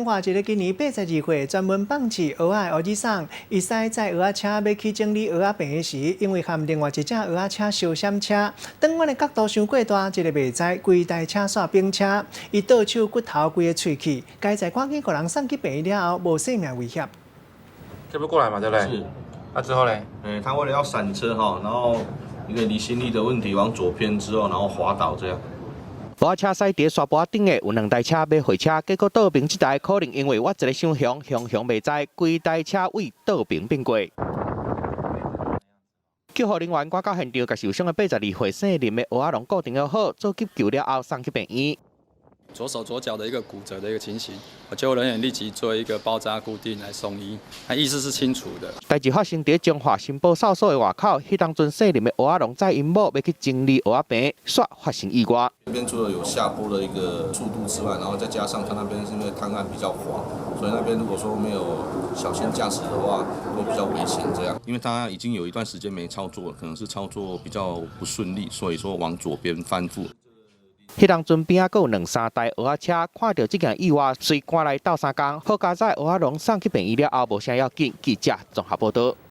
中华一个今年82岁专门放饲蚵仔儿子送，伊使载蚵仔车要去整理蚵仔病时，因为和另外一只蚵仔车相闪车，转弯的角度伤过大，一个袂知规台车煞并车，伊倒手骨头规个喙齿，该在赶紧给人送去病院了后，无生命危险。这不过来嘛，对不对？是。之后嘞？他为了要闪车哈，然后因为离心力的问题往左偏之后，然后滑倒这样。 蚵仔车驶伫沙坡顶的有2台车要回车，结果倒边这台可能因为我一个想向袂知，规台车位倒边并过。救护人员赶到现场，把受伤的82岁姓林的蚵仔笼固定了好，做急救了后送去病院。 左手左脚的一个骨折的一个情形，救护人员立即做一个包扎固定来送医，意识是清楚的。代志发生伫中华新报哨所的外口，迄当阵姓林的蚵仔笼载因某要去整理蚵仔坪，煞发生意外。这边除了有下坡的一个速度之外，然后再加上它那边是因为滩岸比较滑，所以那边如果说没有小心驾驶的话，会比较危险这样。因为它已经有一段时间没操作了，可能是操作比较不顺利，所以说往左边翻覆。 迄当阵边仔有2、3台蚵仔车，看到这件意外，随赶来斗相共，好佳在蚵仔笼送去病院了后，无啥要紧。记者综合报道。